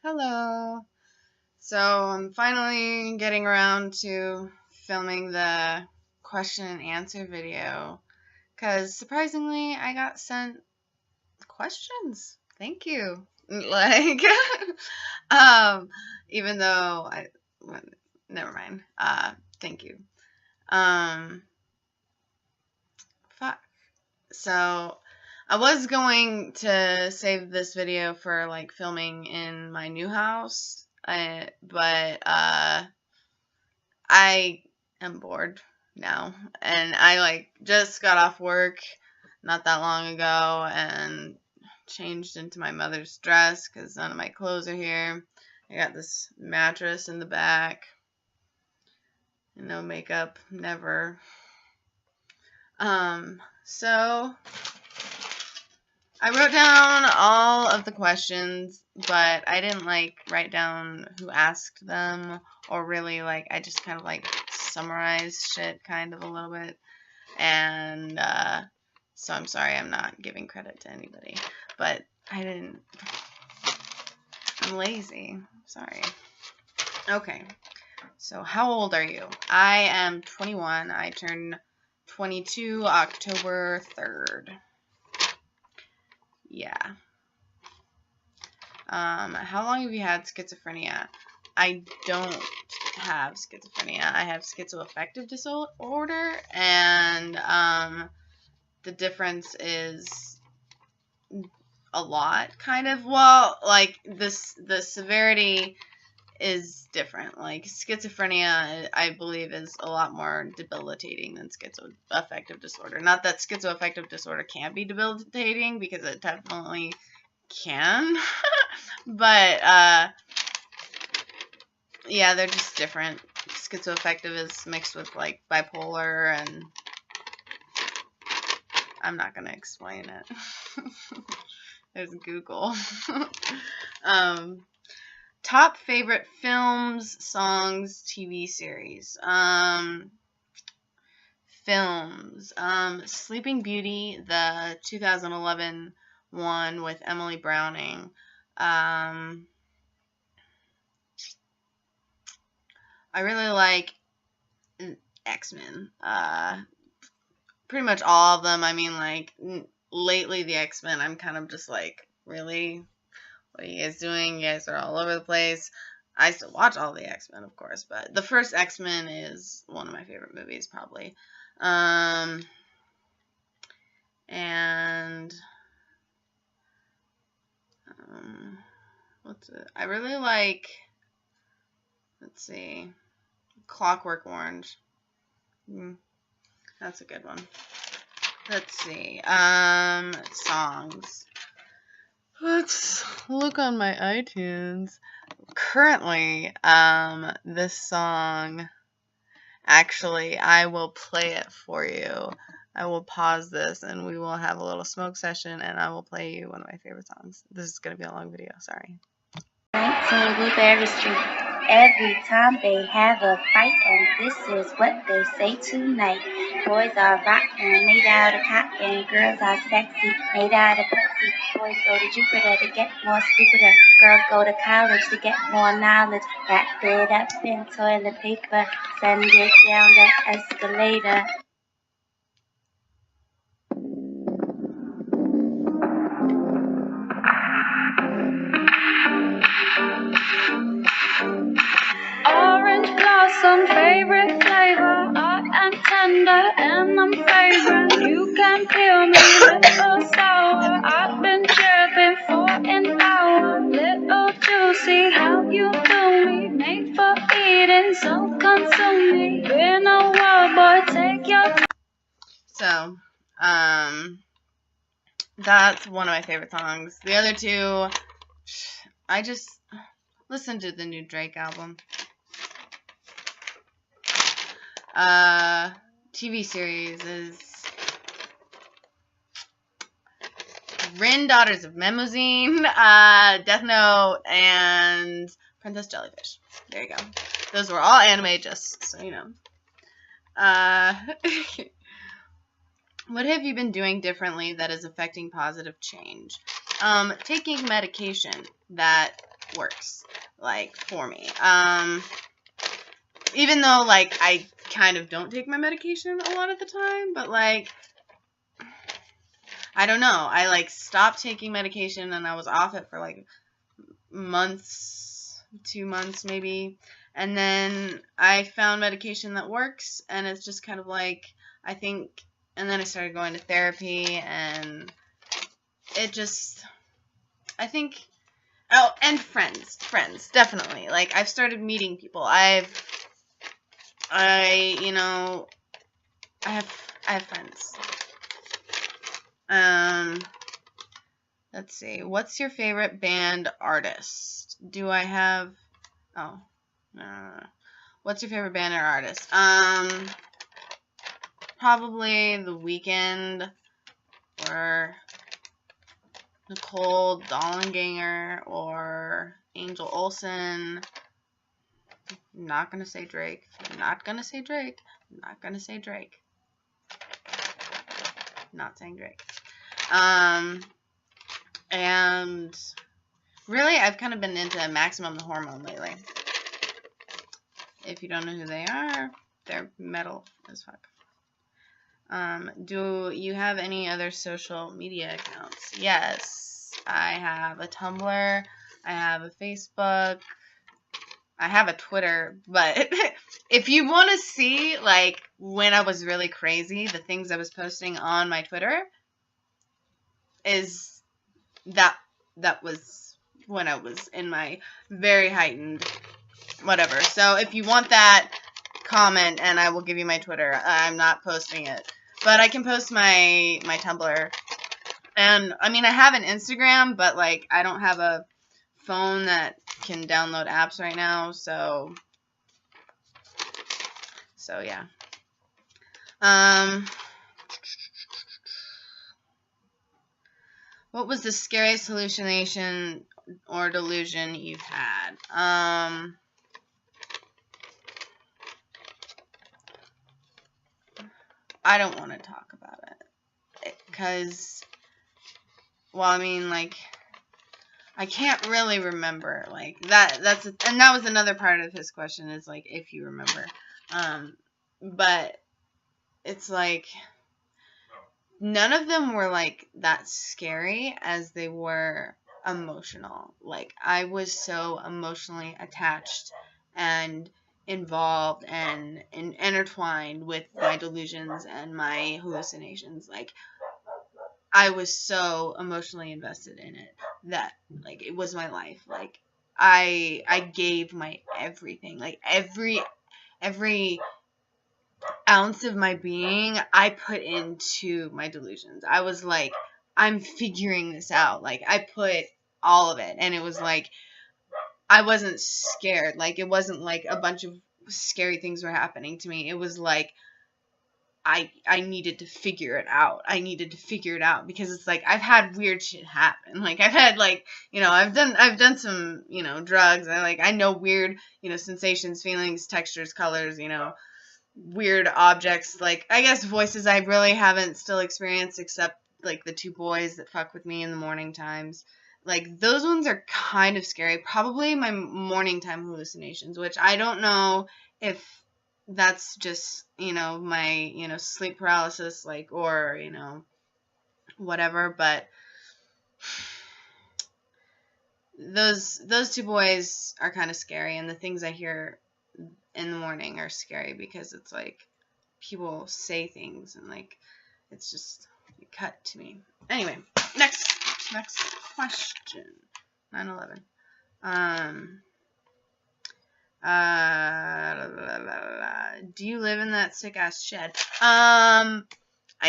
Hello. So I'm finally getting around to filming the question and answer video because surprisingly I got sent questions. Thank you. Like, um, even though well, never mind. Thank you. Um, fuck. So I was going to save this video for like filming in my new house, but I am bored now, and I like just got off work not that long ago and changed into my mother's dress because none of my clothes are here. I got this mattress in the back, and no makeup, never. So I wrote down all of the questions, but I didn't like write down who asked them or really like I just kind of like summarized shit kind of a little bit. And so I'm sorry I'm not giving credit to anybody, but I'm lazy. Sorry. Okay. So how old are you? I am 21. I turn 22 October 3rd. Yeah. How long have you had schizophrenia? I don't have schizophrenia. I have schizoaffective disorder, and the difference is a lot, kind of. Well, like the severity is different. Like schizophrenia, I believe, is a lot more debilitating than schizoaffective disorder. Not that schizoaffective disorder can't be debilitating, because it definitely can. But yeah, they're just different. Schizoaffective is mixed with like bipolar, and I'm not gonna explain it. There's Google. Top favorite films, songs, TV series. Films. Sleeping Beauty, the 2011 one with Emily Browning. I really like X-Men. Pretty much all of them. I mean, like, lately the X-Men, I'm kind of just like, really? What are you guys doing? You guys are all over the place. I still watch all the X-Men, of course, but the first X-Men is one of my favorite movies, probably. And what's it? I really like, let's see, Clockwork Orange. That's a good one. Let's see. Songs. Let's look on my iTunes. Currently, this song, actually, I will play it for you. I will pause this and we will have a little smoke session, and I will play you one of my favorite songs. This is going to be a long video, sorry. 19 Blueberry Street. Every time they have a fight, and this is what they say tonight. Boys are rotten, made out of cotton. Girls are sexy, made out of Pepsi. Boys go to Jupiter to get more stupider. Girls go to college to get more knowledge. Wrap it up in toilet paper, send it down the escalator. Orange blossom, favorite flavor. I am tender and I'm fragrant. You can feel me, little sour. I've been chirping for an hour. Little juicy, how you do me. Made for eating, so consuming. Been a wild boy, take your time. So, that's one of my favorite songs. The other two, I just listened to the new Drake album. TV series is Rin, Daughters of Mnemosyne, Death Note, and Princess Jellyfish. There you go. Those were all anime, just so you know. What have you been doing differently that is affecting positive change? Taking medication that works, like, for me. Even though, like, I kind of don't take my medication a lot of the time, but, like, I don't know. I, like, stopped taking medication, and I was off it for, like, months, 2 months maybe, and then I found medication that works, and it's just kind of like, I think, and then I started going to therapy, and it just, I think, oh, and friends, definitely, like, I've started meeting people, you know, I have friends. Let's see. What's your favorite band artist? Do I have... Oh. What's your favorite band or artist? Probably The Weeknd or Nicole Dollanganger or Angel Olsen. Not gonna say Drake. Not gonna say Drake. Not gonna say Drake. Not saying Drake. And really, I've kind of been into Maximum the Hormone lately. If you don't know who they are, they're metal as fuck. Do you have any other social media accounts? Yes, I have a Tumblr, I have a Facebook, I have a Twitter, but if you want to see, like, when I was really crazy, the things I was posting on my Twitter is that was when I was in my very heightened whatever. So if you want that, comment and I will give you my Twitter. I'm not posting it, but I can post my Tumblr. And I mean, I have an Instagram, but like I don't have a phone that can download apps right now, so yeah. What was the scariest hallucination or delusion you've had? I don't want to talk about it because, well, I mean, like, I can't really remember, like, and that was another part of his question is, like, if you remember, but it's, like, none of them were, like, that scary as they were emotional. Like, I was so emotionally attached and involved and intertwined with my delusions and my hallucinations. Like, I was so emotionally invested in it that, like, it was my life. Like, I gave my everything. Like, every ounce of my being I put into my delusions. I was like, I'm figuring this out. Like, I put all of it, and it was like, I wasn't scared. Like, it wasn't like a bunch of scary things were happening to me. It was like, I needed to figure it out. I needed to figure it out because it's like, I've had weird shit happen. Like, I've had, like, you know, I've done some, you know, drugs. I know weird, you know, sensations, feelings, textures, colors, you know, weird objects, like, I guess voices I really haven't still experienced except, like, the 2 boys that fuck with me in the morning times. Like, those ones are kind of scary. Probably my morning time hallucinations, which I don't know if that's just, you know, my, you know, sleep paralysis, like, or, you know, whatever, but those 2 boys are kind of scary, and the things I hear in the morning are scary because it's like people say things and like it's just cut to me. Anyway, next question. 9/11. Do you live in that sick ass shed? I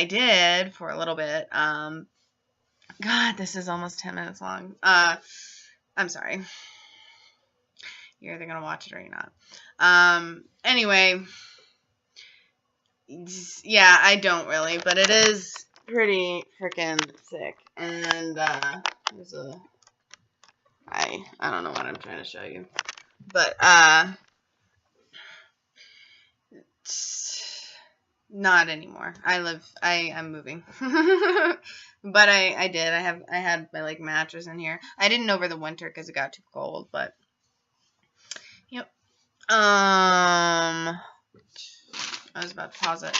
did for a little bit. God, this is almost 10 minutes long. I'm sorry. You're either gonna watch it or you're not. Anyway, yeah, I don't really, but it is pretty freaking sick. And there's a, I don't know what I'm trying to show you, but not anymore. I'm moving. But I did. I had my like mattress in here. I didn't over the winter because it got too cold. But yep. I was about to pause it.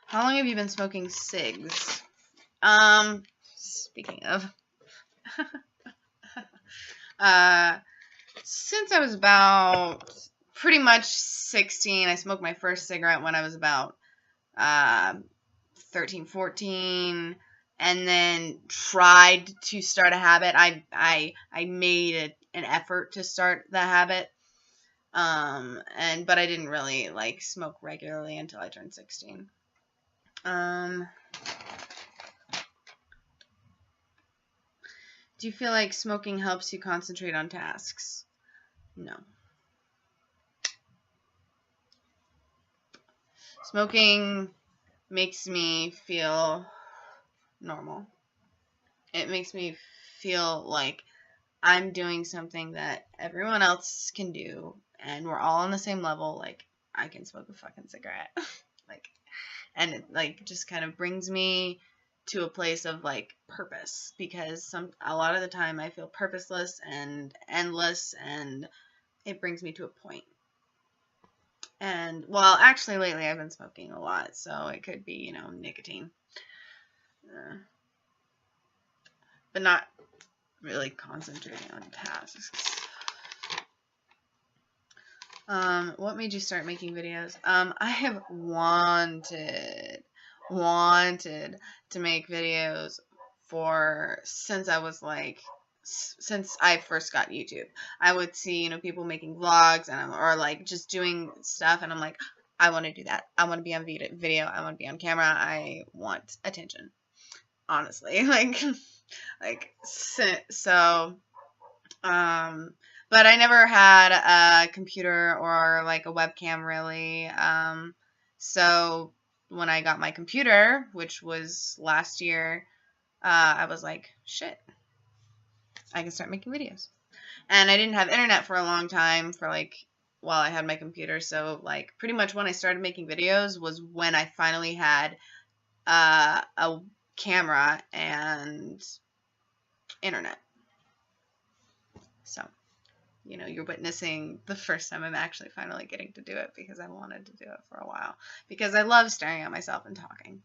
How long have you been smoking cigs? Speaking of, since I was about pretty much 16. I smoked my first cigarette when I was about 13, 14, and then tried to start a habit. I made an effort to start the habit, but I didn't really like smoke regularly until I turned 16. Do you feel like smoking helps you concentrate on tasks? No. Smoking makes me feel normal. It makes me feel like I'm doing something that everyone else can do, and we're all on the same level. Like, I can smoke a fucking cigarette. Like, and it like just kind of brings me to a place of like purpose, because a lot of the time I feel purposeless and endless, and it brings me to a point. And well, actually lately I've been smoking a lot, so it could be, you know, nicotine, but not really concentrating on tasks. What made you start making videos? I have wanted to make videos since I first got YouTube. I would see, you know, people making vlogs or like just doing stuff, and I'm like, I want to do that. I want to be on video. I want to be on camera. I want attention. Honestly, so. But I never had a computer or like a webcam really. So when I got my computer, which was last year, I was like, shit, I can start making videos. And I didn't have internet for a long time while I had my computer. So like pretty much when I started making videos was when I finally had a camera and internet. So, you know, you're witnessing the first time I'm actually finally getting to do it, because I wanted to do it for a while. Because I love staring at myself and talking.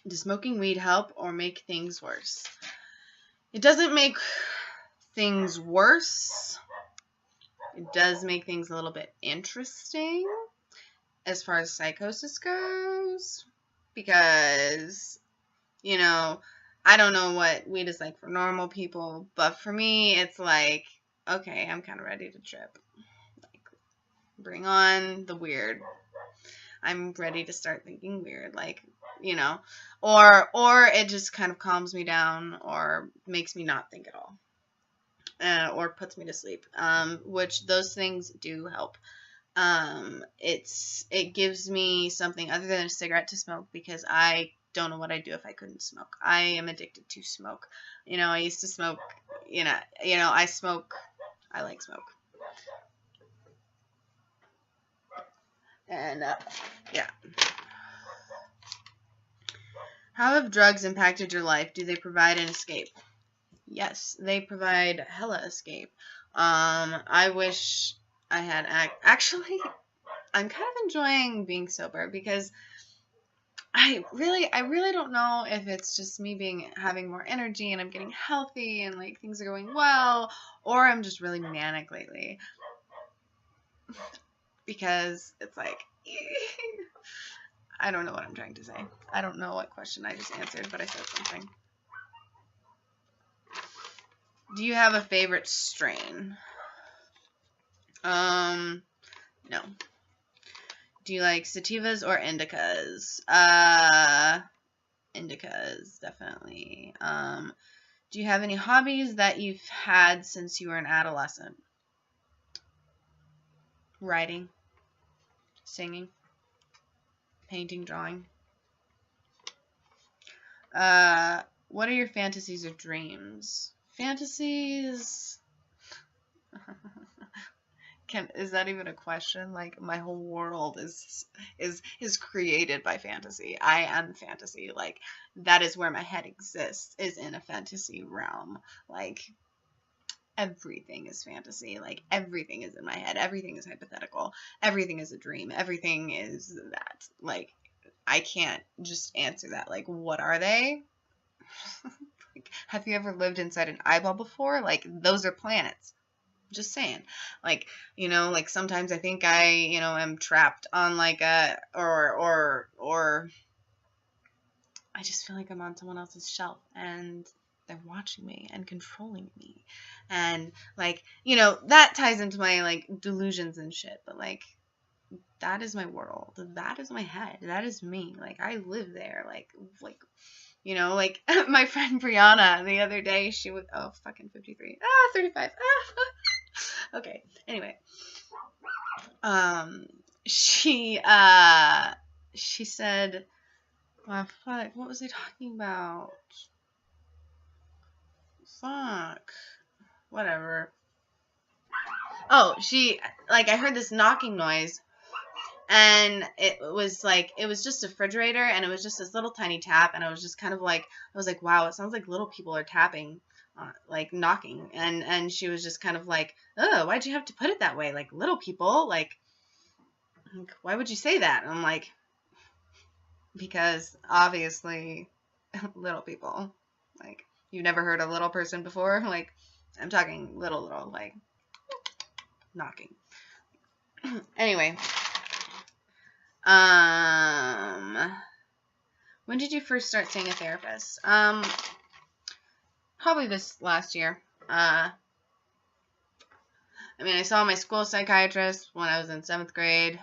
Does smoking weed help or make things worse? It doesn't make things worse. It does make things a little bit interesting as far as psychosis goes, because, you know, I don't know what weed is like for normal people, but for me, it's like, okay, I'm kind of ready to trip. Like, bring on the weird. I'm ready to start thinking weird, like, you know, or it just kind of calms me down or makes me not think at all, or puts me to sleep, which those things do help. It gives me something other than a cigarette to smoke, because I don't know what I'd do if I couldn't smoke. I am addicted to smoke. You know, I used to smoke, I like smoke. And, yeah. How have drugs impacted your life? Do they provide an escape? Yes, they provide hella escape. I wish I had actually, I'm kind of enjoying being sober, because I really don't know if it's just me having more energy and I'm getting healthy and like things are going well, or I'm just really manic lately. Because it's like, I don't know what I'm trying to say. I don't know what question I just answered, but I said something. Do you have a favorite strain? No. Do you like sativas or indicas? Indicas, definitely. Do you have any hobbies that you've had since you were an adolescent? Writing, singing, painting, drawing. what are your fantasies or dreams? Fantasies. Is that even a question? Like, my whole world is created by fantasy. I am fantasy. Like, that is where my head exists, is in a fantasy realm. Like, everything is fantasy. Like, everything is in my head. Everything is hypothetical. Everything is a dream. Everything is that. Like, I can't just answer that. Like, what are they? Like, have you ever lived inside an eyeball before? Like, those are planets. Just saying. Like, you know, like sometimes I think I, you know, am trapped on like a, or I just feel like I'm on someone else's shelf and they're watching me and controlling me. And like, you know, that ties into my like delusions and shit, but like, that is my world. That is my head. That is me. Like, I live there. Like, you know, like my friend Brianna the other day, she was, oh, fucking 53. 35. Okay. Anyway, she said, oh, fuck, what was I talking about? Fuck. Whatever. Oh, like, I heard this knocking noise, and it was just a refrigerator, and it was just this little tiny tap, and I was just kind of like, I was like, wow, it sounds like little people are tapping. Like knocking, and she was just kind of like, oh, why'd you have to put it that way? Like, little people, like why would you say that? And I'm like, because obviously little people, like, you've never heard a little person before. Like, I'm talking little, like knocking. Anyway, when did you first start seeing a therapist? Probably this last year. I mean, I saw my school psychiatrist when I was in 7th grade,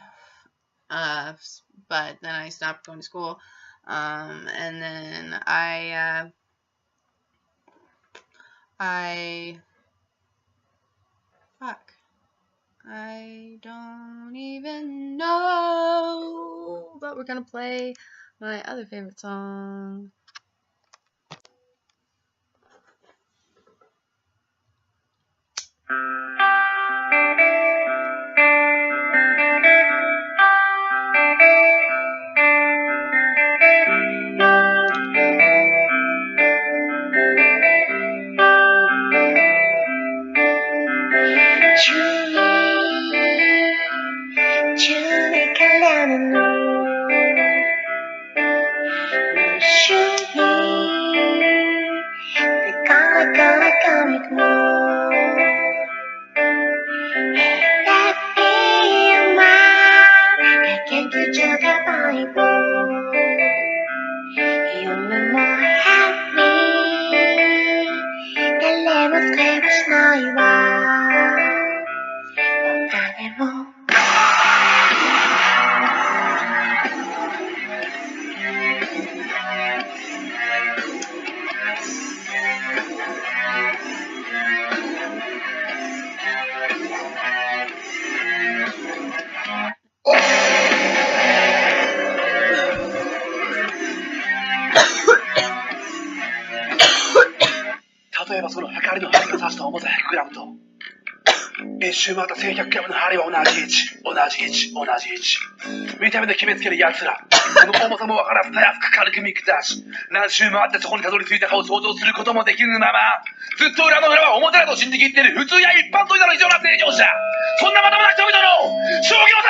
but then I stopped going to school, and then I don't even know, but we're gonna play my other favorite song.例えばその光の針が刺した重さ 100g と一周回った 1100g の針は同じ位置、同じ位置、同じ位置。見た目で決めつける奴ら、この重さも分からずたやすく軽く見下し、何周回ってそこにたどり着いたかを想像することもできぬまま、ずっと裏の裏は表だと信じきっている普通や一般といたの異常な正常者。そんなまともな人々の将棋を